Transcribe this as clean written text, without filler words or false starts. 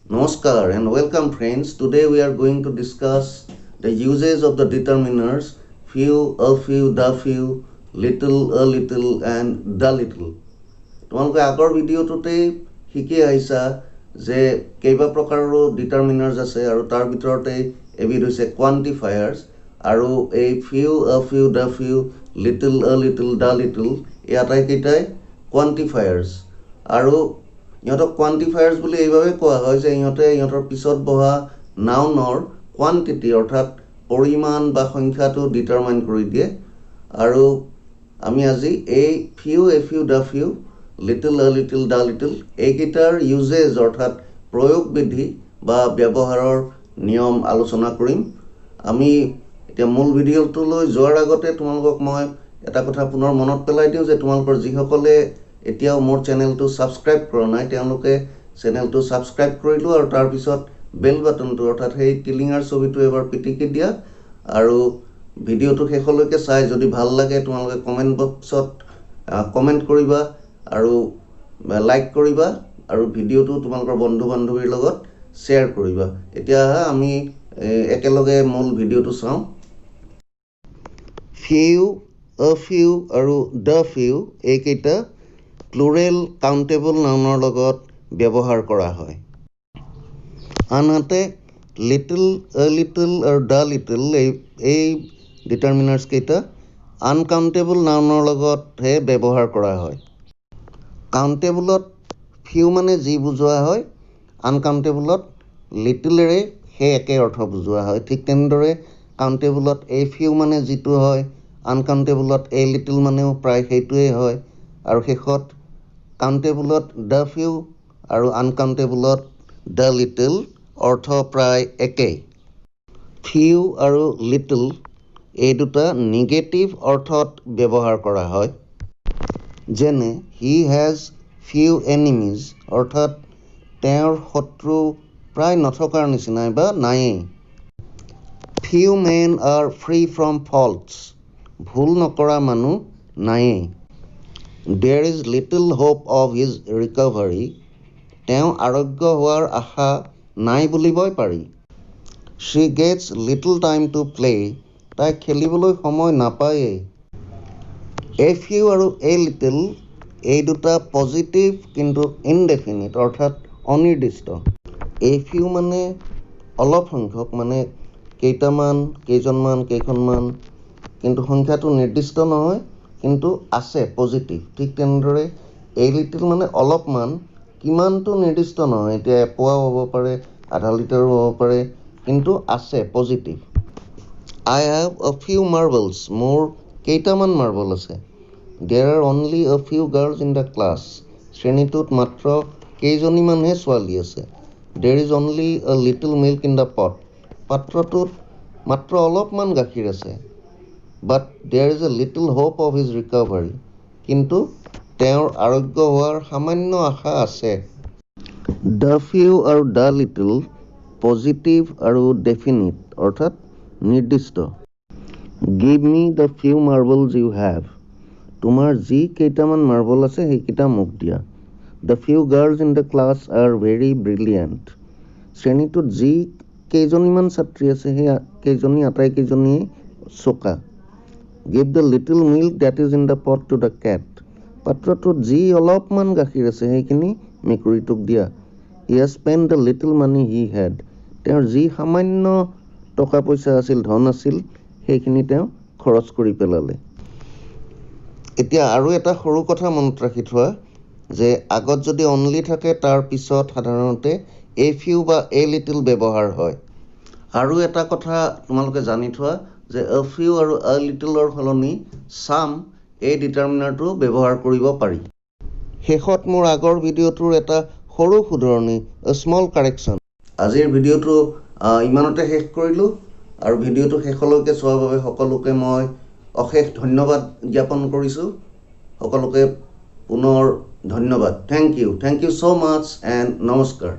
Namaskar and welcome friends. Today we are going to discuss the uses of the determiners few, a few, the few, little, a little and the little. তোমালোকে আগৰ ভিডিঅ'টোতে শিকি আহিছা যে কেইবা প্ৰকাৰৰ determiners আছে আৰু তাৰ ভিতৰতে এবিধ হৈছে কোৱান্টিফায়াৰ্ছ আৰু এই few, a few, the few, little, a little, the little এই আটাইকেইটাই কোৱান্টিফায়াৰ্ছ আৰু ইহঁতক কোৱান্টিফায়াৰ্ছ বুলি এইভাবে কোৱা হয় যে ইহঁতৰ পিছত বহা নাউনৰ কোৱান্টিটি অৰ্থাৎ পৰিমাণ বা সংখ্যাটো ডিটাৰমাইন কৰি দিয়ে আৰু আমি আজি এই few, a few, the few, little, a little, the little এইকেইটাৰ ইউজেজ অৰ্থাৎ প্ৰয়োগবিধি বা ব্যৱহাৰৰ নিয়ম আলোচনা কৰিম। আমি এতিয়া মূল ভিডিঅ'টোলৈ যোৱাৰ আগতে তোমালোকক মই এটা কথা পুনৰ মনত পেলাই দিওঁ যে তোমালোকৰ যিসকলে এতিয়াও মোৰ চেনেলটো ছাবস্ক্ৰাইব কৰা নাই তেওঁলোকে চেনেলটো ছাবস্ক্ৰাইব কৰিলোঁ আৰু তাৰপিছত বেল বাটনটো অৰ্থাৎ সেই টিলিঙাৰ ছবিটো এবাৰ পিটিকি দিয়া আৰু ভিডিঅ'টো শেষলৈকে চাই যদি ভাল লাগে তোমালোকে কমেণ্ট বক্সত কমেণ্ট কৰিবা আৰু লাইক কৰিবা আৰু ভিডিঅ'টো তোমালোকৰ বন্ধু বান্ধৱীৰ লগত শ্বেয়াৰ কৰিবা। এতিয়া আমি একেলগে মূল ভিডিঅ'টো চাওঁ। ফিউ, আ ফিউ আৰু দ্য ফিউ এইকেইটা প্লুৰেল কাউণ্টেবল নাউনৰ লগত ব্যৱহাৰ কৰা হয়। আনহাতে লিটল, আ লিটল আৰু দ্য লিটল এই ডিটাৰমিনাৰ্ছ কেইটা আনকাউণ্টেবল নাউনৰ লগতহে ব্যৱহাৰ কৰা হয়। কাউণ্টেবলত ফিউ মানে যি বুজোৱা হয়, আনকাউণ্টেবলত লিটলেৰে সেই একে অৰ্থ বুজোৱা হয়। ঠিক তেনেদৰে কাউণ্টেবলত এই ফিউ মানে যিটো হয়, আনকাউণ্টেবলত এই লিটল মানেও প্ৰায় সেইটোৱেই হয় আৰু শেষত কাউণ্টেবলত দ্য ফিউ আৰু আনকাউণ্টেবলত দ্য লিটল অৰ্থ প্ৰায় একেই। ফিউ আৰু লিটল এই দুটা নিগেটিভ অৰ্থত ব্যৱহাৰ কৰা হয়। যেনে হি হেজ ফিউ এনিমিজ অৰ্থাৎ তেওঁৰ শত্ৰু প্ৰায় নথকাৰ নিচিনাই বা নায়েই। Few men are free from faults ভুল নকৰা মানুহ নায়েই। There is little hope of his recovery তেওঁ আৰোগ্য হোৱাৰ আশা নাই বুলিবই পাৰি। She gets little time to play তাই খেলিবলৈ সময় নাপায়েই। এ ফিউ আৰু এ লিটল এই দুটা পজিটিভ কিন্তু ইনডেফিনিট অৰ্থাৎ অনিৰ্দিষ্ট। এ ফিউ মানে অলপ সংখ্যক মানে কেইটামান, কেইজনমান, কেইখনমান, কিন্তু সংখ্যাটো নিৰ্দিষ্ট নহয় কিন্তু আছে পজিটিভ। ঠিক তেনেদৰে এ লিটল মানে অলপমান, কিমানটো নিৰ্দিষ্ট নহয়, এতিয়া এপোৱাও হ'ব পাৰে, আধা লিটাৰো হ'ব পাৰে, কিন্তু আছে positive. I have a few marbles মোৰ কেইটামান মাৰ্বল আছে। There are only a few girls in the class শ্ৰেণীটোত মাত্ৰ কেইজনীমানহে ছোৱালী আছে। There is only a little milk in the pot পাত্ৰটোত মাত্ৰ অলপমান গাখীৰ আছে। But there is a little hope of his recovery কিন্তু তেওঁৰ আৰোগ্য হোৱাৰ সামান্য আশা আছে। দ্য ফিউ আৰু দ্য লিটল পজিটিভ আৰু ডেফিনিট অৰ্থাৎ নিৰ্দিষ্ট। Give me the few marbles you have তোমাৰ যি কেইটামান মাৰ্বল আছে সেইকেইটা মোক দিয়া। The few girls in the class are very brilliant শ্ৰেণীটোত যি কেইজনীমান ছাত্ৰী আছে সেই কেইজনী আটাইকেইজনীয়ে চোকা। Give the little milk that is in the pot to the cat পাত্ৰটোত যি অলপমান গাখীৰ আছে সেইখিনি মেকুৰীটোক দিয়া। He has spent the little money he had তেওঁৰ যি সামান্য টকা পইচা আছিল, ধন আছিল, সেইখিনি তেওঁ খৰচ কৰি পেলালে। এতিয়া আৰু এটা সৰু কথা মনত ৰাখি থোৱা যে আগত যদি অনলি থাকে তাৰ পিছত সাধাৰণতে এ ফিউ বা এ লিটল ব্যৱহাৰ হয়। আৰু এটা কথা তোমালোকে জানি থোৱা যে আ ফিউ আৰু আ লিটলৰ সলনি ছাম এই ডিটাৰমিনাৰটো ব্যৱহাৰ কৰিব পাৰি। শেষত মোৰ আগৰ ভিডিঅ'টোৰ এটা সৰু শুধৰণি, এ স্মল কাৰেকশ্যন। আজিৰ ভিডিঅ'টো ইমানতে শেষ কৰিলোঁ আৰু ভিডিঅ'টো শেষলৈকে চোৱাৰ বাবে সকলোকে মই অশেষ ধন্যবাদ জ্ঞাপন কৰিছোঁ। সকলোকে পুনৰ ধন্যবাদ। Thank you so' much and নমস্কাৰ।